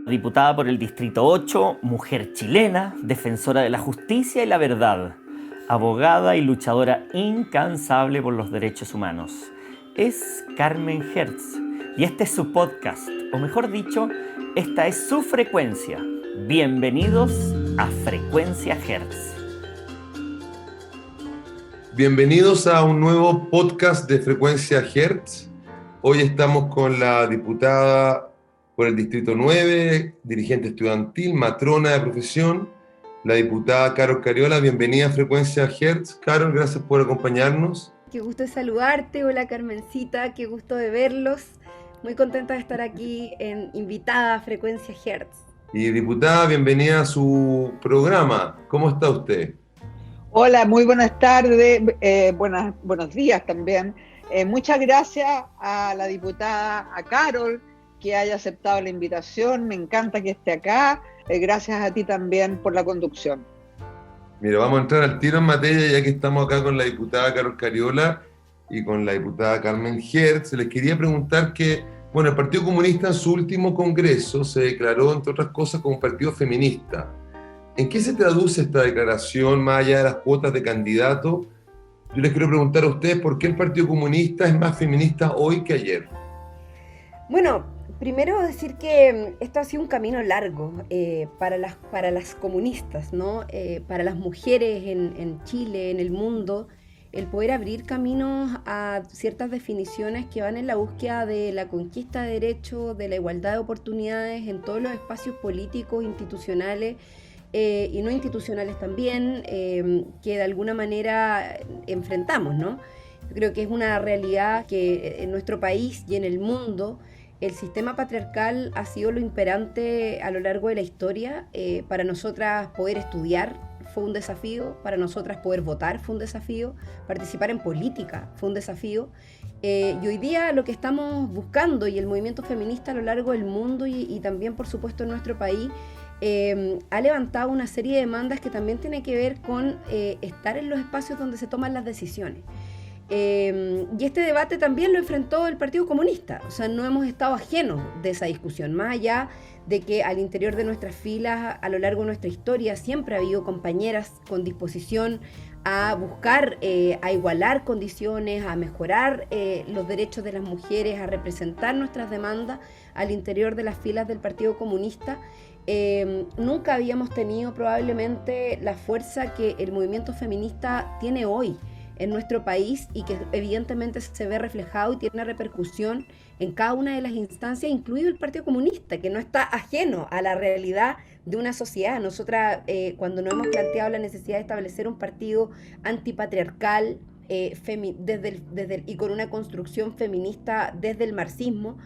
Diputada por el Distrito 8, mujer chilena, defensora de la justicia y la verdad, abogada y luchadora incansable por los derechos humanos. Es Carmen Hertz y este es su podcast, o mejor dicho, esta es su frecuencia. Bienvenidos a Frecuencia Hertz. Bienvenidos a un nuevo podcast de Frecuencia Hertz. Hoy estamos con la diputada por el Distrito 9, dirigente estudiantil, matrona de profesión, la diputada Carol Cariola. Bienvenida a Frecuencia Hertz. Carol, gracias por acompañarnos. Qué gusto de saludarte. Hola Carmencita, qué gusto de verlos. Muy contenta de estar aquí invitada a Frecuencia Hertz. Y diputada, bienvenida a su programa. ¿Cómo está usted? Hola, muy buenas tardes, buenos días también. Muchas gracias a la diputada, a Carol, que haya aceptado la invitación. Me encanta que esté acá. Gracias a ti también por la conducción. Mira, vamos a entrar al tiro en materia, ya que estamos acá con la diputada Carol Cariola y con la diputada Carmen Hertz. Les quería preguntar que, bueno, el Partido Comunista en su último congreso se declaró, entre otras cosas, como un partido feminista. ¿En qué se traduce esta declaración, más allá de las cuotas de candidato? Yo les quiero preguntar a ustedes por qué el Partido Comunista es más feminista hoy que ayer. Bueno, primero decir que esto ha sido un camino largo para las comunistas, ¿no? Para las mujeres en Chile, en el mundo, el poder abrir caminos a ciertas definiciones que van en la búsqueda de la conquista de derechos, de la igualdad de oportunidades en todos los espacios políticos, institucionales, y no institucionales también, que de alguna manera enfrentamos, ¿no? Yo creo que es una realidad que en nuestro país y en el mundo el sistema patriarcal ha sido lo imperante a lo largo de la historia. Para nosotras poder estudiar fue un desafío, para nosotras poder votar fue un desafío, participar en política fue un desafío. Y hoy día lo que estamos buscando y el movimiento feminista a lo largo del mundo y también por supuesto en nuestro país ha levantado una serie de demandas que también tiene que ver con estar en los espacios donde se toman las decisiones. Y este debate también lo enfrentó el Partido Comunista, o sea, no hemos estado ajenos de esa discusión, más allá de que al interior de nuestras filas, a lo largo de nuestra historia, siempre ha habido compañeras con disposición a buscar, a igualar condiciones, a mejorar los derechos de las mujeres, a representar nuestras demandas al interior de las filas del Partido Comunista. Nunca habíamos tenido probablemente la fuerza que el movimiento feminista tiene hoy en nuestro país y que evidentemente se ve reflejado y tiene una repercusión en cada una de las instancias, incluido el Partido Comunista, que no está ajeno a la realidad de una sociedad. Nosotras, cuando nos hemos planteado la necesidad de establecer un partido antipatriarcal y con una construcción feminista desde el marxismo,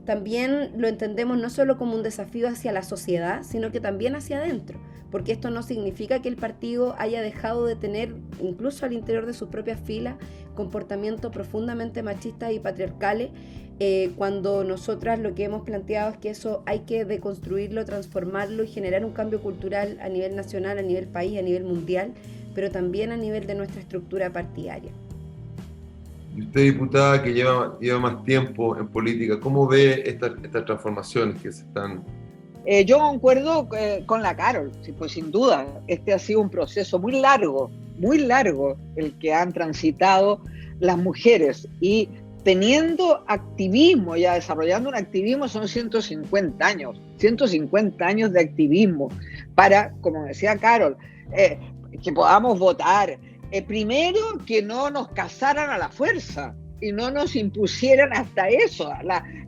también lo entendemos no solo como un desafío hacia la sociedad, sino que también hacia adentro, porque esto no significa que el partido haya dejado de tener, incluso al interior de sus propias filas, comportamientos profundamente machistas y patriarcales, cuando nosotras lo que hemos planteado es que eso hay que deconstruirlo, transformarlo y generar un cambio cultural a nivel nacional, a nivel país, a nivel mundial, pero también a nivel de nuestra estructura partidaria. Y usted, diputada, que lleva más tiempo en política, ¿cómo ve estas transformaciones que se están...? Yo concuerdo con la Carol, pues sin duda, este ha sido un proceso muy largo el que han transitado las mujeres, y teniendo activismo, ya desarrollando un activismo, son 150 años de activismo para, como decía Carol, que podamos votar. Primero, que no nos casaran a la fuerza y no nos impusieran hasta eso,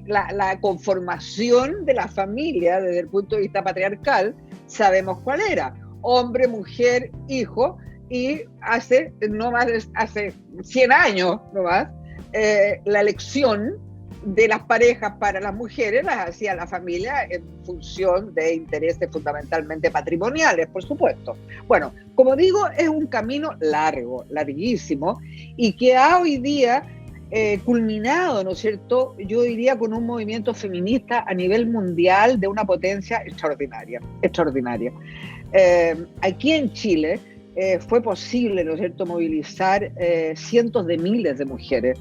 la conformación de la familia desde el punto de vista patriarcal. Sabemos cuál era: hombre, mujer, hijo, y hace 100 años no más, la elección de las parejas para las mujeres las hacía la familia en función de intereses fundamentalmente patrimoniales, por supuesto. Bueno, como digo, es un camino larguísimo, y que ha hoy día culminado, ¿no es cierto?, yo diría con un movimiento feminista a nivel mundial de una potencia extraordinaria. Aquí en Chile fue posible, ¿no es cierto?, movilizar cientos de miles de mujeres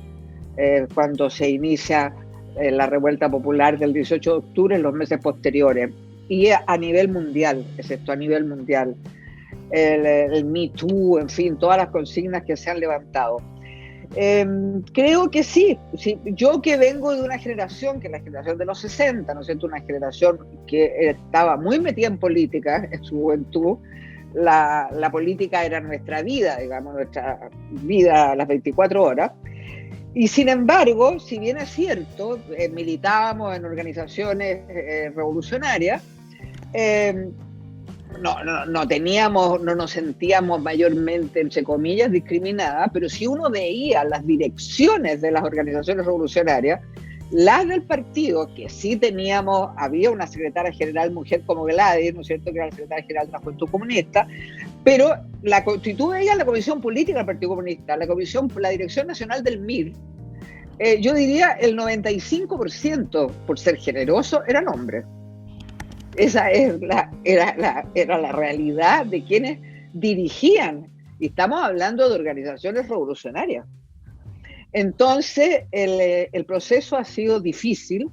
cuando se inicia la revuelta popular del 18 de octubre en los meses posteriores. y a nivel mundial, excepto a nivel mundial. El Me Too, en fin, todas las consignas que se han levantado. Creo que sí, yo que vengo de una generación, que es la generación de los 60, ¿no es cierto? Una generación que estaba muy metida en política en su juventud, la política era nuestra vida, digamos, nuestra vida a las 24 horas, y sin embargo, si bien es cierto, militábamos en organizaciones revolucionarias, no nos sentíamos mayormente, entre comillas, discriminadas, pero si uno veía las direcciones de las organizaciones revolucionarias, las del partido, que sí había una secretaria general mujer como Gladys, ¿no es cierto?, que era la secretaria general de la Juventud Comunista, pero si tú veías la Comisión Política del Partido Comunista, la Dirección Nacional del MIR, yo diría el 95%, por ser generoso, eran hombres. Esa era la realidad de quienes dirigían, y estamos hablando de organizaciones revolucionarias. Entonces, el proceso ha sido difícil,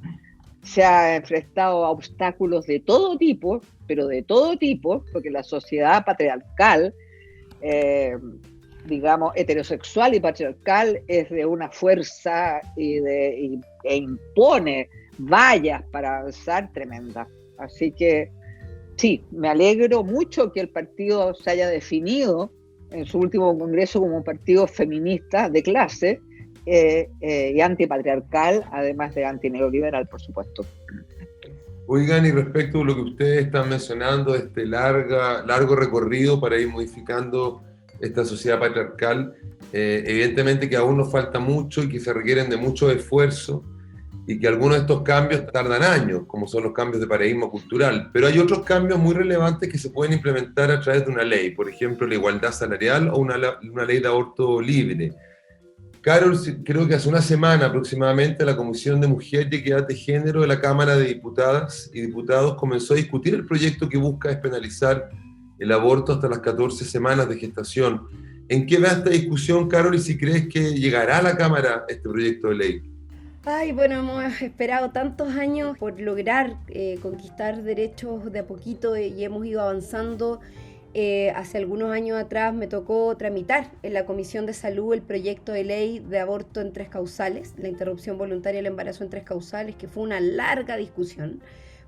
se ha enfrentado a obstáculos de todo tipo, pero de todo tipo, porque la sociedad patriarcal, digamos, heterosexual y patriarcal, es de una fuerza e impone vallas para avanzar tremenda. Así que sí, me alegro mucho que el partido se haya definido en su último congreso como un partido feminista de clase y antipatriarcal, además de antineoliberal, por supuesto. Oigan, y respecto a lo que ustedes están mencionando, este largo recorrido para ir modificando esta sociedad patriarcal, evidentemente que aún nos falta mucho y que se requieren de mucho esfuerzo, y que algunos de estos cambios tardan años, como son los cambios de paradigma cultural, pero hay otros cambios muy relevantes que se pueden implementar a través de una ley, por ejemplo, la igualdad salarial o una ley de aborto libre. Carol, creo que hace una semana aproximadamente la Comisión de Mujer y Equidad de Género de la Cámara de Diputadas y Diputados comenzó a discutir el proyecto que busca despenalizar el aborto hasta las 14 semanas de gestación. ¿En qué va esta discusión, Carol, y si crees que llegará a la Cámara este proyecto de ley? Ay, bueno, hemos esperado tantos años por lograr conquistar derechos de a poquito y hemos ido avanzando. Hace algunos años atrás me tocó tramitar en la Comisión de Salud el proyecto de ley de aborto en 3 causales, la interrupción voluntaria del embarazo en 3 causales, que fue una larga discusión.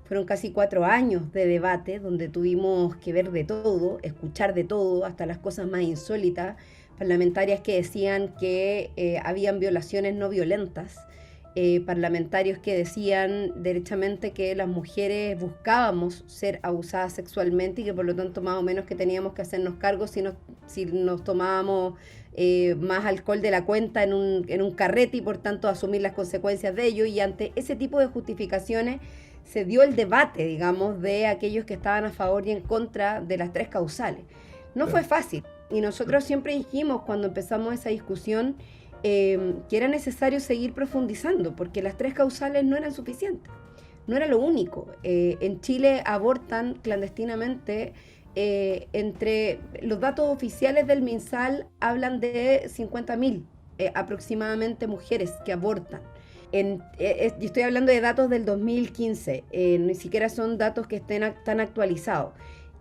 Fueron casi 4 años de debate donde tuvimos que ver de todo, escuchar de todo, hasta las cosas más insólitas, parlamentarias que decían que habían violaciones no violentas, parlamentarios que decían derechamente que las mujeres buscábamos ser abusadas sexualmente y que por lo tanto más o menos que teníamos que hacernos cargo si nos tomábamos más alcohol de la cuenta en un carrete y por tanto asumir las consecuencias de ello. Y ante ese tipo de justificaciones se dio el debate, digamos, de aquellos que estaban a favor y en contra de las 3 causales. No fue fácil y nosotros siempre dijimos cuando empezamos esa discusión que era necesario seguir profundizando porque las 3 causales no eran suficientes, no era lo único. En Chile abortan clandestinamente, entre los datos oficiales del MinSal hablan de 50.000 aproximadamente mujeres que abortan. Yo estoy hablando de datos del 2015, ni siquiera son datos que estén tan actualizados.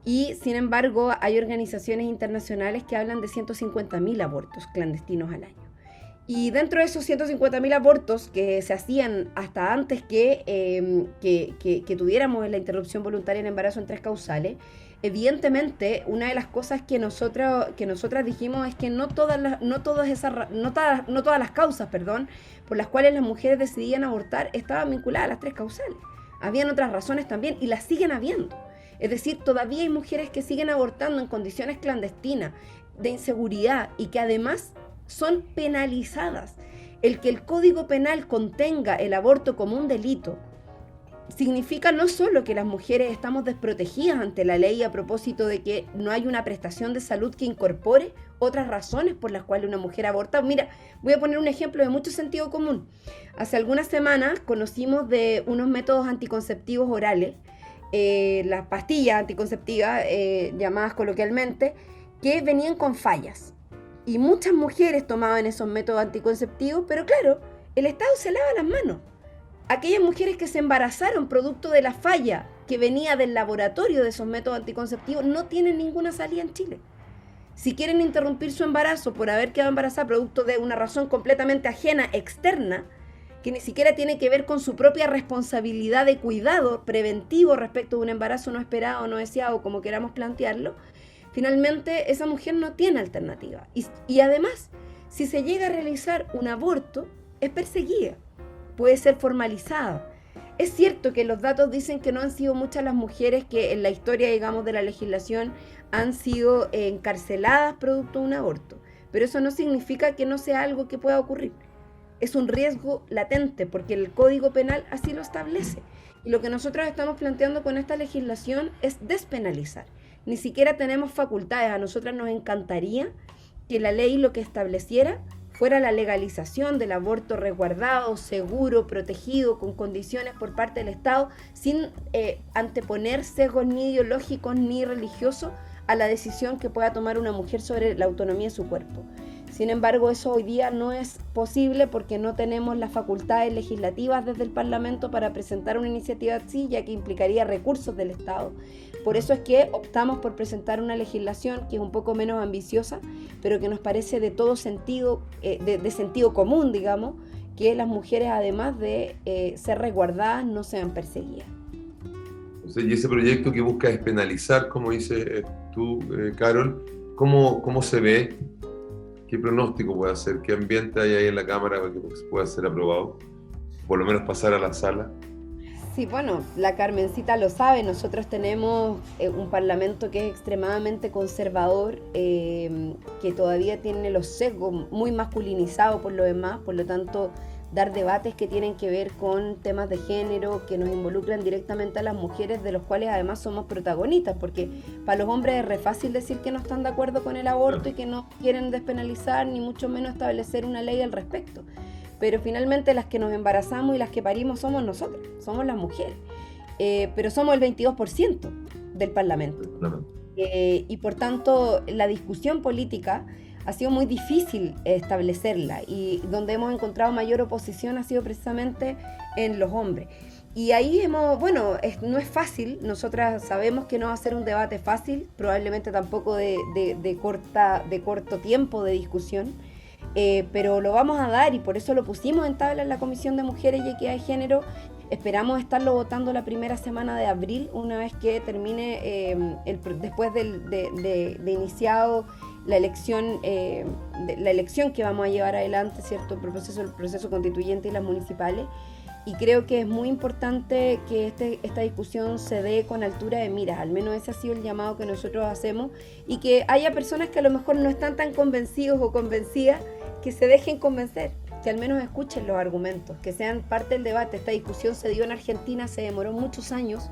Y sin embargo hay organizaciones internacionales que hablan de 150.000 abortos clandestinos al año. Y dentro de esos 150.000 abortos que se hacían hasta antes que tuviéramos la interrupción voluntaria del embarazo en 3 causales, evidentemente una de las cosas que nosotras dijimos es que no todas las causas, por las cuales las mujeres decidían abortar estaban vinculadas a las 3 causales. Habían otras razones también y las siguen habiendo. Es decir, todavía hay mujeres que siguen abortando en condiciones clandestinas, de inseguridad y que además son penalizadas. El que el Código Penal contenga el aborto como un delito significa no solo que las mujeres estamos desprotegidas ante la ley a propósito de que no hay una prestación de salud que incorpore otras razones por las cuales una mujer aborta. Mira, voy a poner un ejemplo de mucho sentido común. Hace algunas semanas conocimos de unos métodos anticonceptivos orales, las pastillas anticonceptivas, llamadas coloquialmente, que venían con fallas. Y muchas mujeres tomaban esos métodos anticonceptivos, pero claro, el Estado se lava las manos. Aquellas mujeres que se embarazaron producto de la falla que venía del laboratorio de esos métodos anticonceptivos no tienen ninguna salida en Chile. Si quieren interrumpir su embarazo por haber quedado embarazada producto de una razón completamente ajena, externa, que ni siquiera tiene que ver con su propia responsabilidad de cuidado preventivo respecto de un embarazo no esperado o no deseado, como queramos plantearlo, finalmente esa mujer no tiene alternativa. Y además, si se llega a realizar un aborto, es perseguida, puede ser formalizada. Es cierto que los datos dicen que no han sido muchas las mujeres que en la historia, digamos, de la legislación han sido encarceladas producto de un aborto, pero eso no significa que no sea algo que pueda ocurrir. Es un riesgo latente porque el Código Penal así lo establece. Y lo que nosotros estamos planteando con esta legislación es despenalizar. Ni siquiera tenemos facultades. A nosotras nos encantaría que la ley lo que estableciera fuera la legalización del aborto resguardado, seguro, protegido, con condiciones por parte del Estado, sin anteponer sesgos ni ideológicos ni religiosos a la decisión que pueda tomar una mujer sobre la autonomía de su cuerpo. Sin embargo, eso hoy día no es posible porque no tenemos las facultades legislativas desde el Parlamento para presentar una iniciativa así, ya que implicaría recursos del Estado. Por eso es que optamos por presentar una legislación que es un poco menos ambiciosa, pero que nos parece de todo sentido, de sentido común, digamos, que las mujeres, además de ser resguardadas, no sean perseguidas. O sea, y ese proyecto que busca despenalizar, como dices tú, Carol, ¿cómo se ve? ¿Qué pronóstico puede hacer? ¿Qué ambiente hay ahí en la Cámara para que pueda ser aprobado? Por lo menos pasar a la sala. Sí, bueno, la Carmencita lo sabe, nosotros tenemos un parlamento que es extremadamente conservador, que todavía tiene los sesgos muy masculinizados por lo demás, por lo tanto, dar debates que tienen que ver con temas de género, que nos involucran directamente a las mujeres, de los cuales además somos protagonistas, porque para los hombres es re fácil decir que no están de acuerdo con el aborto y que no quieren despenalizar, ni mucho menos establecer una ley al respecto. Pero finalmente las que nos embarazamos y las que parimos somos nosotras, somos las mujeres. Pero somos el 22% del Parlamento. Y por tanto, la discusión política ha sido muy difícil establecerla, y donde hemos encontrado mayor oposición ha sido precisamente en los hombres. Y ahí no es fácil, nosotras sabemos que no va a ser un debate fácil, probablemente tampoco de corto tiempo de discusión, pero lo vamos a dar y por eso lo pusimos en tabla en la Comisión de Mujeres y Equidad de Género. Esperamos estarlo votando la primera semana de abril, una vez que termine, después de iniciado la elección que vamos a llevar adelante, ¿cierto? El proceso constituyente y las municipales. Y creo que es muy importante que esta discusión se dé con altura de miras, al menos ese ha sido el llamado que nosotros hacemos, y que haya personas que a lo mejor no están tan convencidos o convencidas, que se dejen convencer, que al menos escuchen los argumentos, que sean parte del debate. Esta discusión se dio en Argentina, se demoró muchos años,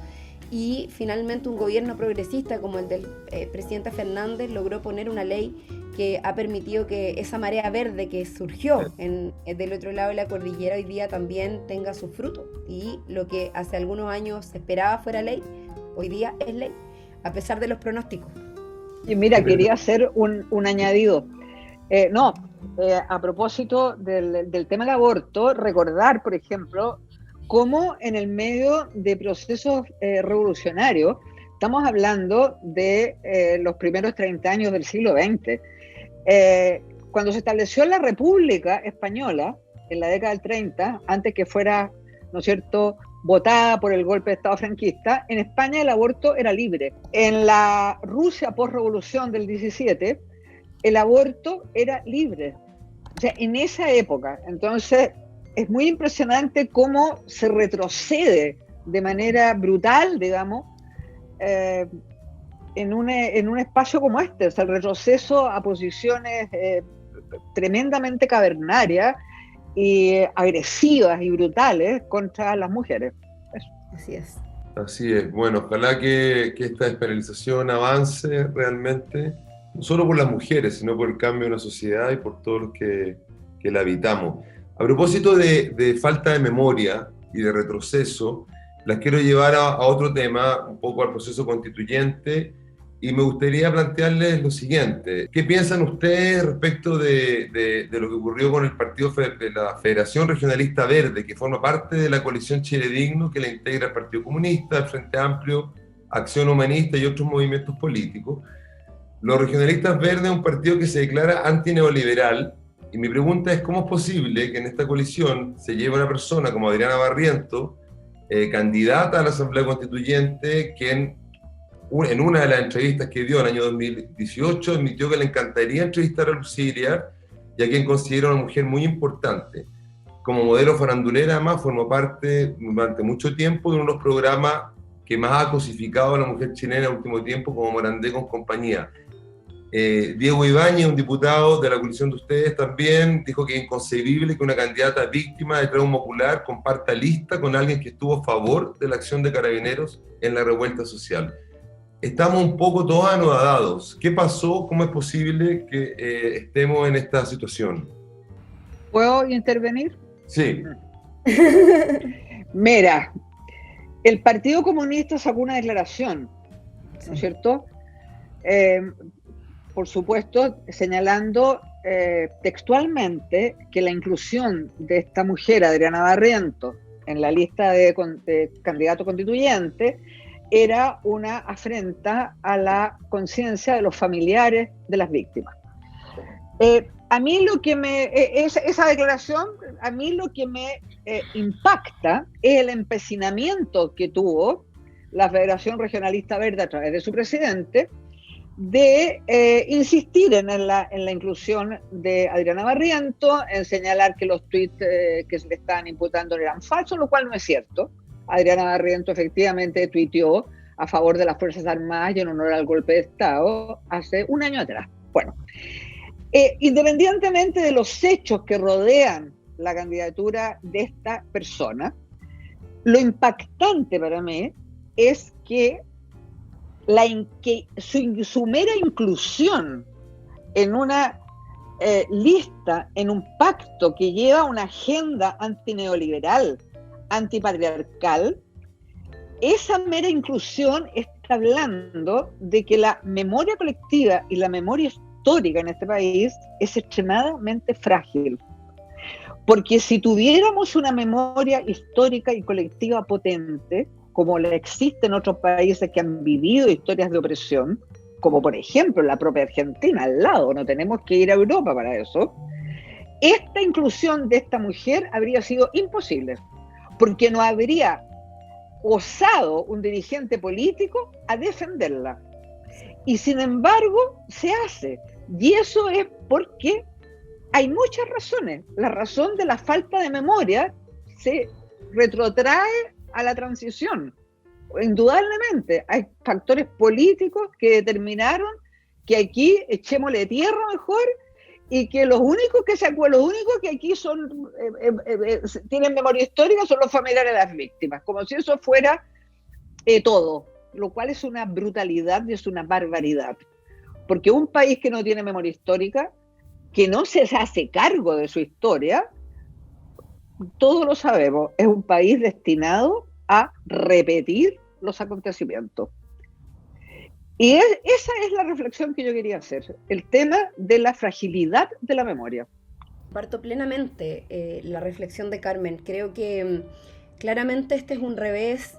y finalmente un gobierno progresista como el del presidente Fernández logró poner una ley que ha permitido que esa marea verde que surgió del otro lado de la cordillera hoy día también tenga sus frutos, y lo que hace algunos años se esperaba fuera ley, hoy día es ley, a pesar de los pronósticos. Y mira, quería hacer un añadido. A propósito del tema del aborto, recordar, por ejemplo, cómo en el medio de procesos revolucionarios, estamos hablando de los primeros 30 años del siglo XX, cuando se estableció la República Española, en la década del 30, antes que fuera, ¿no es cierto?, votada por el golpe de Estado franquista, en España el aborto era libre. En la Rusia posrevolución del 17, el aborto era libre. O sea, en esa época. Entonces, es muy impresionante cómo se retrocede de manera brutal, digamos, en un espacio como este. O sea, el retroceso a posiciones tremendamente cavernarias y agresivas y brutales contra las mujeres. Eso. Así es. Así es. Bueno, ojalá que esta despenalización avance realmente, no solo por las mujeres, sino por el cambio de una sociedad y por todos los que la habitamos. A propósito de falta de memoria y de retroceso, las quiero llevar a otro tema, un poco al proceso constituyente y me gustaría plantearles lo siguiente. ¿Qué piensan ustedes respecto de lo que ocurrió con el partido de la Federación Regionalista Verde, que forma parte de la coalición Chile Digno, que la integra el Partido Comunista, el Frente Amplio, Acción Humanista y otros movimientos políticos? Los regionalistas verdes es un partido que se declara antineoliberal, y mi pregunta es cómo es posible que en esta coalición se lleve una persona como Adriana Barriento, candidata a la Asamblea Constituyente, quien en una de las entrevistas que dio en el año 2018 admitió que le encantaría entrevistar a Lucilia, y a quien considera una mujer muy importante. Como modelo farandulera, además, formó parte durante mucho tiempo de uno de los programas que más ha cosificado a la mujer chilena en el último tiempo, como Morandé con compañía. Diego Ibáñez, un diputado de la coalición de ustedes, también dijo que es inconcebible que una candidata víctima de trauma ocular comparta lista con alguien que estuvo a favor de la acción de Carabineros en la revuelta social. Estamos un poco todos anodados. ¿Qué pasó? ¿Cómo es posible que estemos en esta situación? ¿Puedo intervenir? Sí. Mira, el Partido Comunista sacó una declaración, ¿no es cierto? Por supuesto, señalando textualmente que la inclusión de esta mujer, Adriana Barriento, en la lista de candidato constituyente era una afrenta a la conciencia de los familiares de las víctimas. A mí lo que esa declaración, a mí lo que me impacta es el empecinamiento que tuvo la Federación Regionalista Verde a través de su presidente de insistir en la inclusión de Adriana Barriento, en señalar que los tweets que se le estaban imputando eran falsos, lo cual no es cierto. Adriana Barriento efectivamente tuiteó a favor de las Fuerzas Armadas y en honor al golpe de Estado hace un año atrás. Bueno, independientemente de los hechos que rodean la candidatura de esta persona, lo impactante para mí es que su mera inclusión en una lista, en un pacto que lleva una agenda antineoliberal, antipatriarcal, esa mera inclusión está hablando de que la memoria colectiva y la memoria histórica en este país es extremadamente frágil. Porque si tuviéramos una memoria histórica y colectiva potente, como la existe en otros países que han vivido historias de opresión, como por ejemplo la propia Argentina, al lado, no tenemos que ir a Europa para eso, esta inclusión de esta mujer habría sido imposible, porque no habría osado un dirigente político a defenderla. Y sin embargo, se hace. Y eso es porque hay muchas razones. La razón de la falta de memoria se retrotrae a la transición. Indudablemente, hay factores políticos que determinaron que aquí echémosle tierra mejor y que los únicos que aquí tienen memoria histórica son los familiares de las víctimas, como si eso fuera todo, lo cual es una brutalidad y es una barbaridad. Porque un país que no tiene memoria histórica, que no se hace cargo de su historia, todos lo sabemos, es un país destinado a repetir los acontecimientos. Y esa es la reflexión que yo quería hacer, el tema de la fragilidad de la memoria. Comparto plenamente la reflexión de Carmen. Creo que claramente este es un revés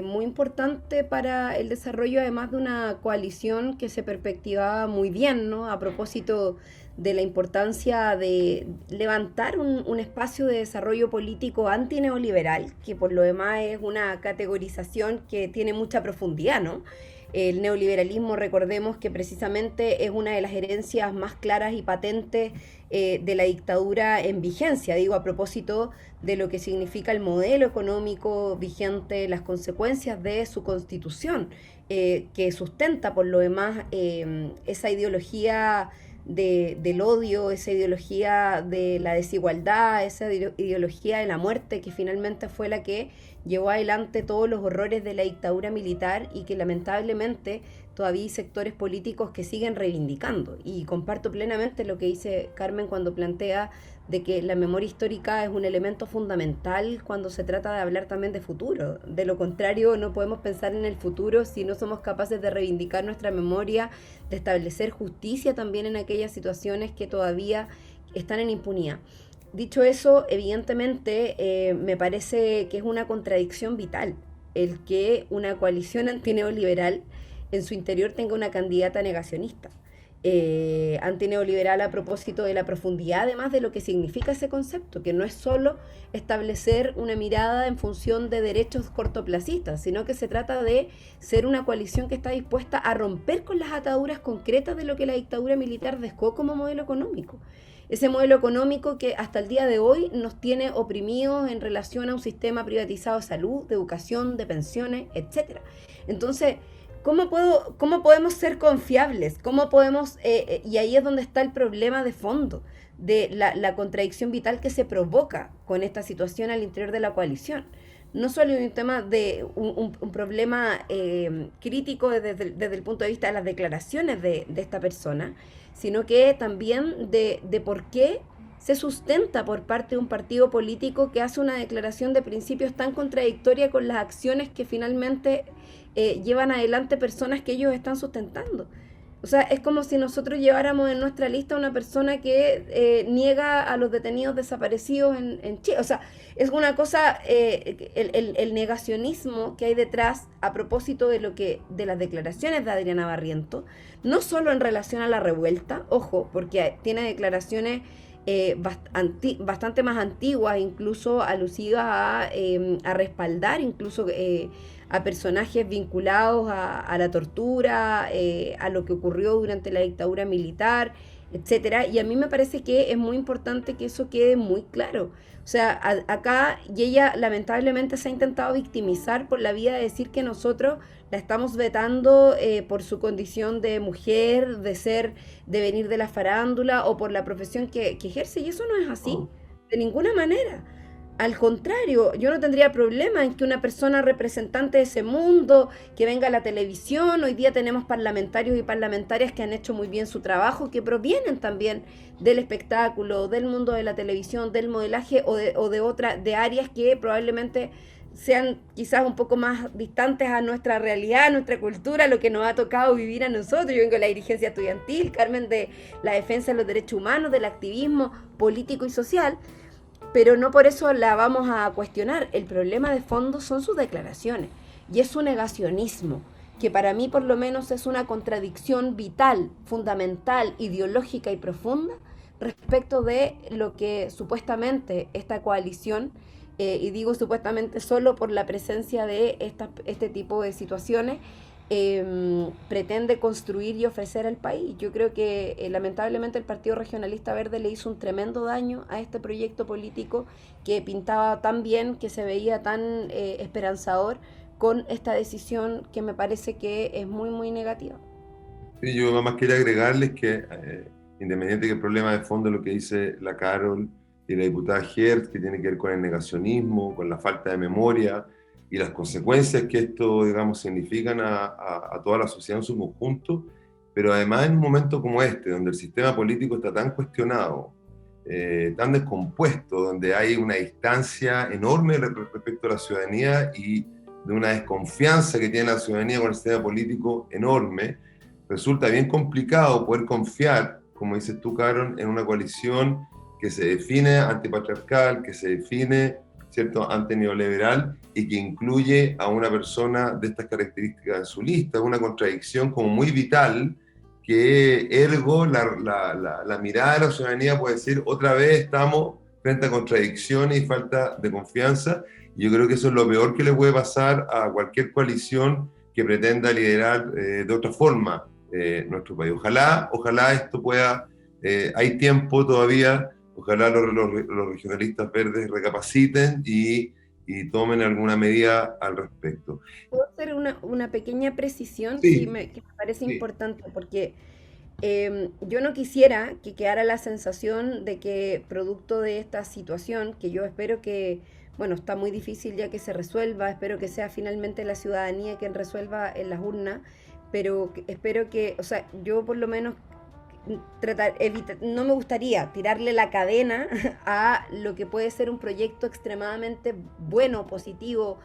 muy importante para el desarrollo, además de una coalición que se perspectivaba muy bien, ¿no? A propósito de la importancia de levantar un espacio de desarrollo político antineoliberal, que por lo demás es una categorización que tiene mucha profundidad, ¿no? El neoliberalismo, recordemos que precisamente es una de las herencias más claras y patentes de la dictadura en vigencia, digo, a propósito de lo que significa el modelo económico vigente, las consecuencias de su constitución, que sustenta por lo demás esa ideología del odio, esa ideología de la desigualdad, esa ideología de la muerte, que finalmente fue la que llevó adelante todos los horrores de la dictadura militar y que lamentablemente todavía hay sectores políticos que siguen reivindicando. Y comparto plenamente lo que dice Carmen cuando plantea de que la memoria histórica es un elemento fundamental cuando se trata de hablar también de futuro. De lo contrario, no podemos pensar en el futuro si no somos capaces de reivindicar nuestra memoria, de establecer justicia también en aquellas situaciones que todavía están en impunidad. Dicho eso, evidentemente me parece que es una contradicción vital el que una coalición antineoliberal en su interior tenga una candidata negacionista. Antineoliberal a propósito de la profundidad además de lo que significa ese concepto, que no es solo establecer una mirada en función de derechos cortoplacistas, sino que se trata de ser una coalición que está dispuesta a romper con las ataduras concretas de lo que la dictadura militar dejó como modelo económico. Ese modelo económico que hasta el día de hoy nos tiene oprimidos en relación a un sistema privatizado de salud, de educación, de pensiones, etcétera. Entonces, ¿cómo podemos ser confiables? ¿Cómo podemos, y ahí es donde está el problema de fondo, de la contradicción vital que se provoca con esta situación al interior de la coalición? No solo un tema de un problema crítico desde el punto de vista de las declaraciones de esta persona, sino que también de por qué se sustenta por parte de un partido político que hace una declaración de principios tan contradictoria con las acciones que finalmente llevan adelante personas que ellos están sustentando. O sea, es como si nosotros lleváramos en nuestra lista a una persona que niega a los detenidos desaparecidos en Chile. O sea, es una cosa, el negacionismo que hay detrás a propósito de las declaraciones de Adriana Barrientos, no solo en relación a la revuelta, ojo, porque tiene declaraciones bastante más antiguas, incluso alusivas a respaldar incluso a personajes vinculados a la tortura, a lo que ocurrió durante la dictadura militar, etcétera. Y a mí me parece que es muy importante que eso quede muy claro. O sea, acá, y ella lamentablemente se ha intentado victimizar por la vía de decir que nosotros la estamos vetando por su condición de mujer, de venir de la farándula o por la profesión que ejerce, y eso no es así, de ninguna manera. Al contrario, yo no tendría problema en que una persona representante de ese mundo, que venga a la televisión, hoy día tenemos parlamentarios y parlamentarias que han hecho muy bien su trabajo, que provienen también del espectáculo, del mundo de la televisión, del modelaje de áreas que probablemente sean quizás un poco más distantes a nuestra realidad, a nuestra cultura, a lo que nos ha tocado vivir a nosotros. Yo vengo de la dirigencia estudiantil, Carmen de la defensa de los derechos humanos, del activismo político y social, pero no por eso la vamos a cuestionar. El problema de fondo son sus declaraciones y es su negacionismo, que para mí por lo menos es una contradicción vital, fundamental, ideológica y profunda respecto de lo que supuestamente esta coalición, y digo supuestamente solo por la presencia de este tipo de situaciones, pretende construir y ofrecer al país. Yo creo que lamentablemente el Partido Regionalista Verde le hizo un tremendo daño a este proyecto político que pintaba tan bien, que se veía tan esperanzador, con esta decisión que me parece que es muy, muy negativa. Sí, yo nada más quería agregarles que, independiente del problema de fondo, lo que dice la Carol y la diputada Hertz, que tiene que ver con el negacionismo, con la falta de memoria, y las consecuencias que esto, digamos, significan a toda la sociedad en su conjunto, pero además en un momento como este, donde el sistema político está tan cuestionado, tan descompuesto, donde hay una distancia enorme respecto a la ciudadanía y de una desconfianza que tiene la ciudadanía con el sistema político enorme, resulta bien complicado poder confiar, como dices tú, Carol, en una coalición que se define antipatriarcal, que se define, ¿cierto?, antineoliberal, y que incluye a una persona de estas características en su lista. Es una contradicción como muy vital, que ergo la mirada de la ciudadanía puede decir, otra vez estamos frente a contradicciones y falta de confianza, y yo creo que eso es lo peor que le puede pasar a cualquier coalición que pretenda liderar de otra forma nuestro país. Ojalá esto pueda, hay tiempo todavía. Ojalá los regionalistas verdes recapaciten y tomen alguna medida al respecto. ¿Puedo hacer una pequeña precisión? Sí, Que me parece sí. importante, porque yo no quisiera que quedara la sensación de que producto de esta situación, que yo espero que, bueno, está muy difícil ya que se resuelva, espero que sea finalmente la ciudadanía quien resuelva en las urnas, pero espero que, o sea, yo por lo menos no me gustaría tirarle la cadena a lo que puede ser un proyecto extremadamente bueno, positivo,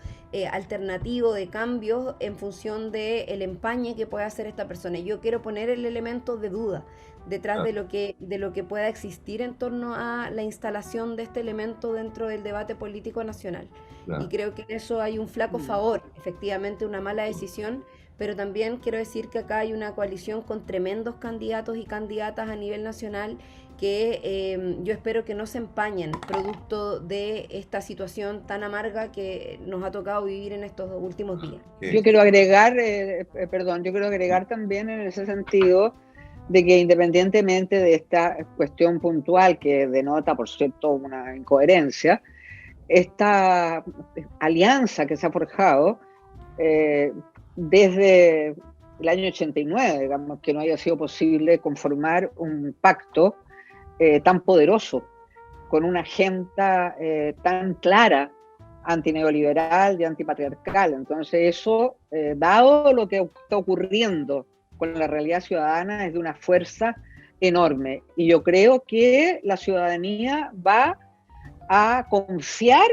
alternativo, de cambio en función del empañe que pueda hacer esta persona. Yo quiero poner el elemento de duda detrás de lo que pueda existir en torno a la instalación de este elemento dentro del debate político nacional. Y creo que en eso hay un flaco favor, efectivamente una mala decisión, pero también quiero decir que acá hay una coalición con tremendos candidatos y candidatas a nivel nacional que yo espero que no se empañen producto de esta situación tan amarga que nos ha tocado vivir en estos últimos días. Yo quiero agregar, también en ese sentido de que independientemente de esta cuestión puntual que denota, por cierto, una incoherencia, esta alianza que se ha forjado desde el año 89, digamos, que no haya sido posible conformar un pacto tan poderoso, con una agenda tan clara, antineoliberal y antipatriarcal. Entonces eso, dado lo que está ocurriendo con la realidad ciudadana, es de una fuerza enorme. Y yo creo que la ciudadanía va a confiar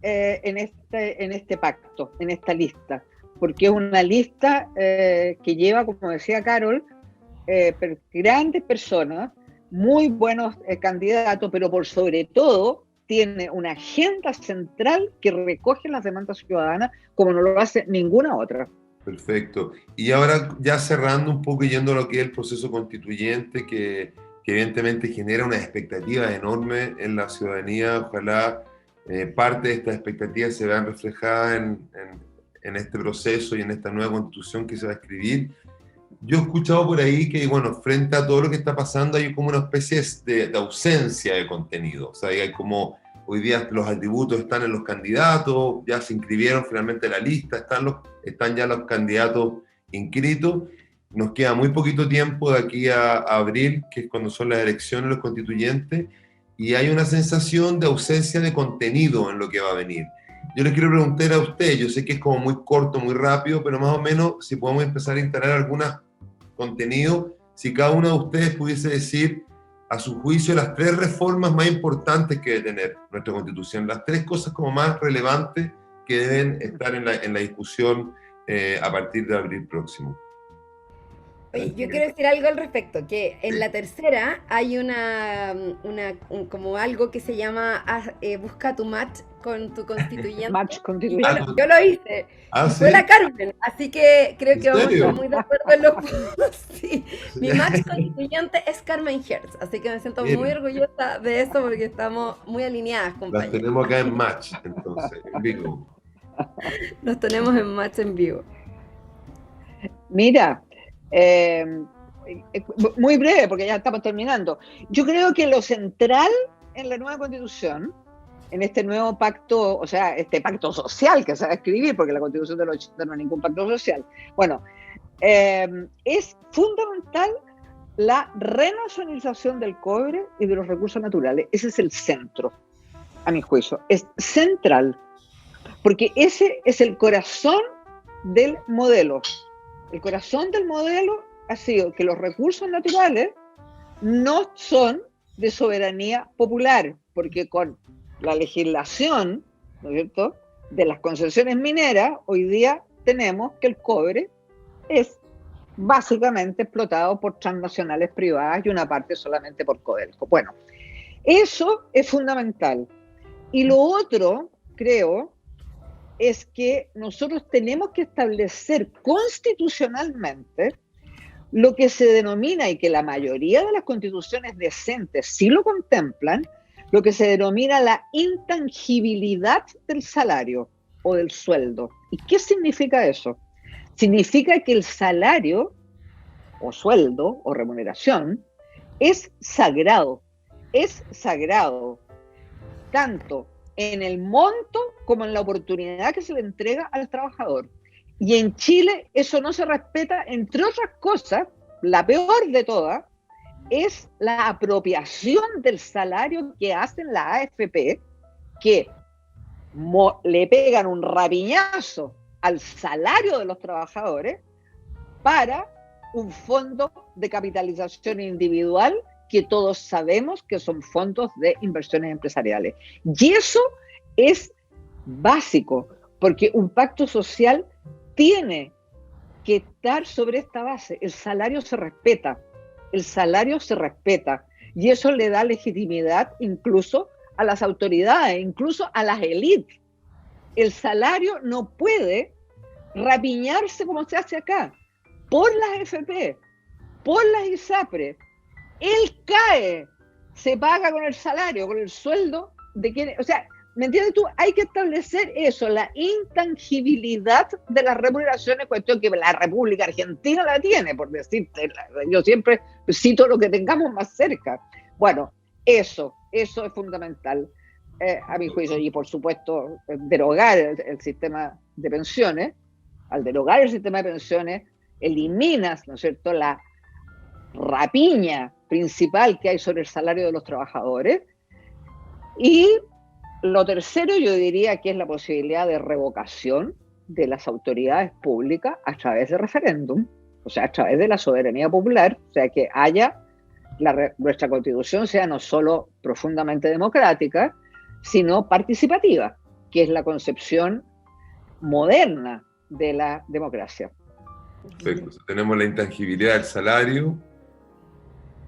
en este pacto, en esta lista, porque es una lista que lleva, como decía Carol, grandes personas, muy buenos candidatos, pero por sobre todo tiene una agenda central que recoge las demandas ciudadanas como no lo hace ninguna otra. Perfecto. Y ahora ya cerrando un poco y yendo a lo que es el proceso constituyente, que evidentemente genera unas expectativas enormes en la ciudadanía. Ojalá parte de estas expectativas se vean reflejadas en este proceso y en esta nueva constitución que se va a escribir. Yo he escuchado por ahí que, bueno, frente a todo lo que está pasando hay como una especie de ausencia de contenido. O sea, hay como, hoy día los atributos están en los candidatos, ya se inscribieron finalmente en la lista, están ya los candidatos inscritos. Nos queda muy poquito tiempo de aquí a abril, que es cuando son las elecciones, los constituyentes, y hay una sensación de ausencia de contenido en lo que va a venir. Yo les quiero preguntar a ustedes, yo sé que es como muy corto, muy rápido, pero más o menos si podemos empezar a instalar algunos contenidos, si cada uno de ustedes pudiese decir, a su juicio, las 3 reformas más importantes que debe tener nuestra Constitución, las 3 cosas como más relevantes que deben estar en la discusión a partir de abril próximo. Oye, yo quiero decir algo al respecto, que en la tercera hay como algo que se llama busca tu match con tu constituyente. Match constituyente. Yo lo hice. Fue la Carmen, así que creo que vamos a estar muy de acuerdo en los puntos. Sí. Mi match constituyente es Carmen Hertz, así que me siento muy orgullosa de eso porque estamos muy alineadas, compañeros. Las tenemos acá en match, entonces, en vivo. Nos tenemos en match en vivo. Mira, muy breve porque ya estamos terminando. Yo creo que lo central en la nueva constitución, en este nuevo pacto, o sea, este pacto social que se va a escribir, porque la constitución del 80 no es ningún pacto social, bueno, es fundamental la renacionalización del cobre y de los recursos naturales. Ese es el centro, a mi juicio, es central, porque ese es el corazón del modelo. El corazón del modelo ha sido que los recursos naturales no son de soberanía popular, porque con la legislación, ¿no es cierto?, de las concesiones mineras, hoy día tenemos que el cobre es básicamente explotado por transnacionales privadas y una parte solamente por Codelco. Bueno, eso es fundamental. Y lo otro, creo, es que nosotros tenemos que establecer constitucionalmente lo que se denomina, y que la mayoría de las constituciones decentes sí lo contemplan, lo que se denomina la intangibilidad del salario o del sueldo. ¿Y qué significa eso? Significa que el salario o sueldo o remuneración es sagrado tanto en el monto como en la oportunidad que se le entrega al trabajador. Y en Chile eso no se respeta, entre otras cosas, la peor de todas es la apropiación del salario que hacen la AFP, que le pegan un rapiñazo al salario de los trabajadores para un fondo de capitalización individual que todos sabemos que son fondos de inversiones empresariales. Y eso es básico, porque un pacto social tiene que estar sobre esta base. El salario se respeta, y eso le da legitimidad incluso a las autoridades, incluso a las élites. El salario no puede rapiñarse como se hace acá, por las FP, por las ISAPRE. Él cae, se paga con el salario, con el sueldo de quienes, o sea, ¿me entiendes tú? Hay que establecer eso, la intangibilidad de las remuneraciones, cuestión que la República Argentina la tiene, por decirte, yo siempre cito lo que tengamos más cerca. Bueno, eso es fundamental, a mi juicio, y por supuesto, derogar el sistema de pensiones. Al derogar el sistema de pensiones, eliminas, ¿no es cierto?, la rapiña principal que hay sobre el salario de los trabajadores. Y lo tercero, yo diría que es la posibilidad de revocación de las autoridades públicas a través de referéndum, o sea, a través de la soberanía popular, o sea, que haya nuestra Constitución sea no solo profundamente democrática, sino participativa, que es la concepción moderna de la democracia. Perfecto. Tenemos la intangibilidad del salario,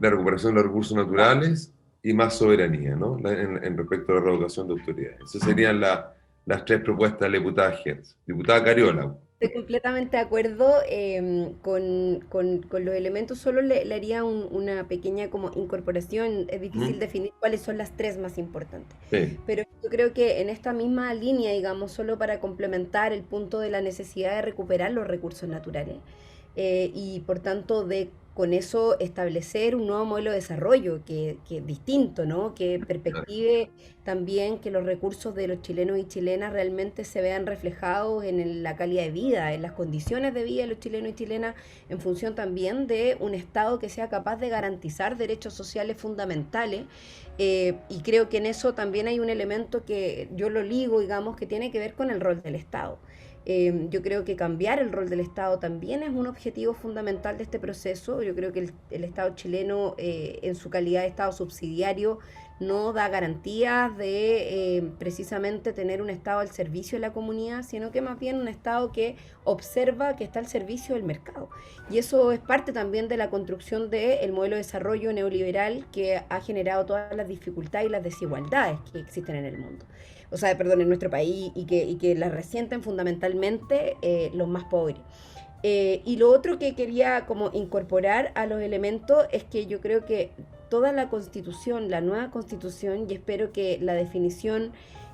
la recuperación de los recursos naturales y más soberanía, ¿no? En respecto a la revocación de autoridades. Esas serían las tres propuestas de la diputada Hertz. Diputada Cariola. Estoy completamente de acuerdo con los elementos, solo le haría una pequeña como incorporación. Es difícil definir cuáles son las tres más importantes, Sí. pero yo creo que en esta misma línea, digamos, solo para complementar el punto de la necesidad de recuperar los recursos naturales, y por tanto con eso establecer un nuevo modelo de desarrollo que es distinto, ¿no? Que perspective también que los recursos de los chilenos y chilenas realmente se vean reflejados en la calidad de vida, en las condiciones de vida de los chilenos y chilenas, en función también de un Estado que sea capaz de garantizar derechos sociales fundamentales. Y creo que en eso también hay un elemento que yo lo ligo, digamos, que tiene que ver con el rol del Estado. Yo creo que cambiar el rol del Estado también es un objetivo fundamental de este proceso. Yo creo que el Estado chileno, en su calidad de Estado subsidiario, no da garantías de precisamente tener un Estado al servicio de la comunidad, sino que más bien un Estado que observa que está al servicio del mercado. Y eso es parte también de la construcción del modelo de desarrollo neoliberal que ha generado todas las dificultades y las desigualdades que existen en el mundo. O sea, perdón, en nuestro país, y que las resienten fundamentalmente los más pobres. Y lo otro que quería como incorporar a los elementos es que yo creo que toda la Constitución, la nueva Constitución, y espero que la definición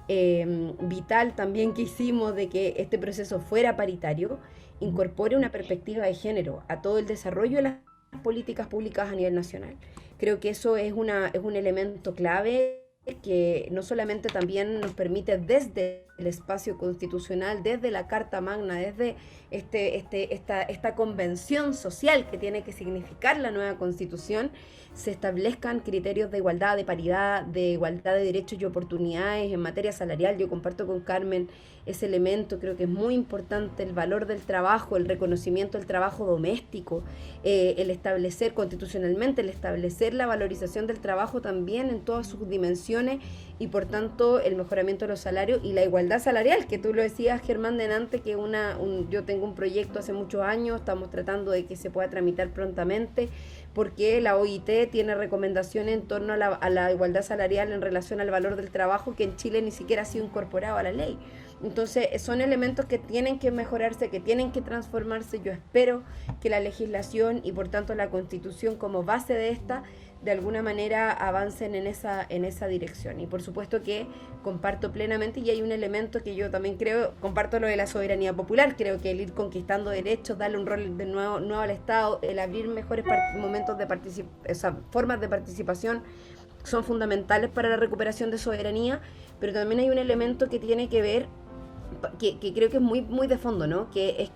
vital también que hicimos de que este proceso fuera paritario, incorpore una perspectiva de género a todo el desarrollo de las políticas públicas a nivel nacional. Creo que eso es un elemento clave que no solamente también nos permite desde el espacio constitucional, desde la Carta Magna, desde esta convención social que tiene que significar la nueva Constitución, se establezcan criterios de igualdad, de paridad, de igualdad de derechos y oportunidades en materia salarial. Yo comparto con Carmen ese elemento, creo que es muy importante el valor del trabajo, el reconocimiento del trabajo doméstico, el establecer constitucionalmente, el establecer la valorización del trabajo también en todas sus dimensiones, y por tanto el mejoramiento de los salarios y la igualdad salarial, que tú lo decías, Germán, delante, que yo tengo un proyecto hace muchos años, estamos tratando de que se pueda tramitar prontamente, porque la OIT tiene recomendaciones en torno a la igualdad salarial en relación al valor del trabajo, que en Chile ni siquiera ha sido incorporado a la ley. Entonces son elementos que tienen que mejorarse, que tienen que transformarse. Yo espero que la legislación y por tanto la Constitución como base de esta de alguna manera avancen en esa dirección. Y por supuesto que comparto plenamente, y hay un elemento que yo también creo, comparto lo de la soberanía popular. Creo que el ir conquistando derechos, darle un rol de nuevo al Estado, el abrir mejores momentos de formas de participación, son fundamentales para la recuperación de soberanía. Pero también hay un elemento que tiene que ver, que creo que es muy, muy de fondo, ¿no? Que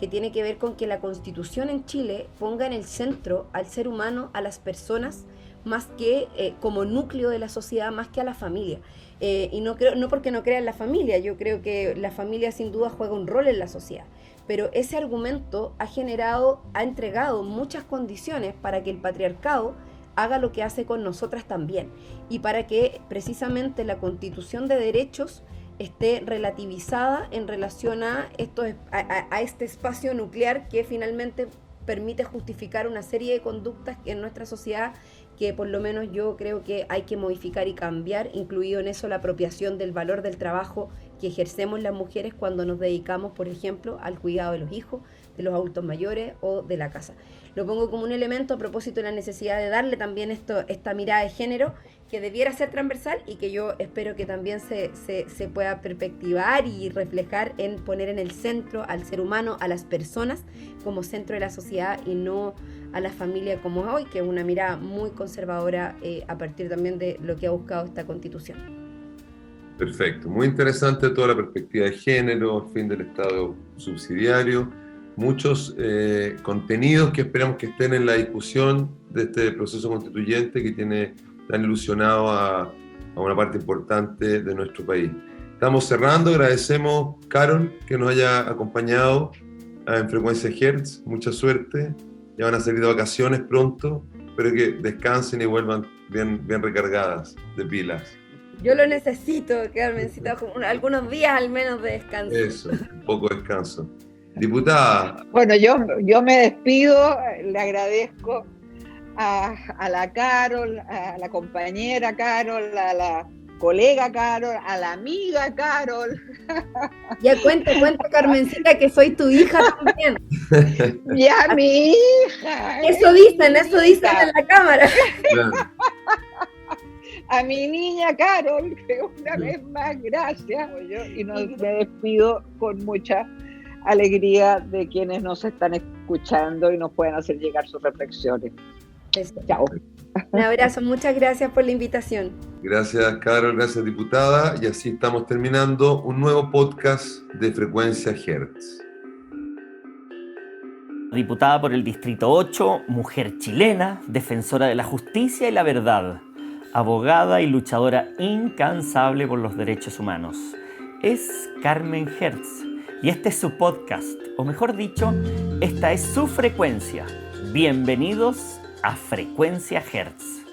tiene que ver con que la Constitución en Chile ponga en el centro al ser humano, a las personas, más que como núcleo de la sociedad, más que a la familia. Y no porque no crea en la familia, yo creo que la familia sin duda juega un rol en la sociedad. Pero ese argumento ha entregado muchas condiciones para que el patriarcado haga lo que hace con nosotras también. Y para que precisamente la constitución de derechos esté relativizada en relación a este espacio nuclear que finalmente permite justificar una serie de conductas en nuestra sociedad que por lo menos yo creo que hay que modificar y cambiar, incluido en eso la apropiación del valor del trabajo que ejercemos las mujeres cuando nos dedicamos, por ejemplo, al cuidado de los hijos, de los adultos mayores o de la casa. Lo pongo como un elemento a propósito de la necesidad de darle también esta mirada de género que debiera ser transversal y que yo espero que también se pueda perspectivar y reflejar en poner en el centro al ser humano, a las personas como centro de la sociedad y no a la familia como hoy, que es una mirada muy conservadora a partir también de lo que ha buscado esta Constitución. Perfecto, muy interesante toda la perspectiva de género, fin del Estado subsidiario, muchos contenidos que esperamos que estén en la discusión de este proceso constituyente que tiene tan ilusionado a una parte importante de nuestro país. Estamos cerrando, agradecemos, Carol, que nos haya acompañado en Frecuencia Hertz, mucha suerte, ya van a salir de vacaciones pronto, espero que descansen y vuelvan bien recargadas de pilas. Yo lo necesito, Carmen, necesito algunos días al menos de descanso. Eso, un poco de descanso. Diputada. Bueno, yo me despido, le agradezco a la Carol, a la compañera Carol, a la colega Carol, a la amiga Carol. Ya cuenta, Carmencita, que soy tu hija también. Ya, mi hija. Eso dicen en la cámara. Claro. A mi niña Carol, que una vez más, gracias. Y me despido con mucha alegría de quienes nos están escuchando y nos pueden hacer llegar sus reflexiones. Chao. Un abrazo, muchas gracias por la invitación. Gracias, Carol, gracias, diputada. Y así estamos terminando un nuevo podcast de Frecuencia Hertz. Diputada por el Distrito 8, mujer chilena, defensora de la justicia y la verdad, abogada y luchadora incansable por los derechos humanos. Es Carmen Hertz y este es su podcast, o mejor dicho, esta es su frecuencia. Bienvenidos a Frecuencia Hertz.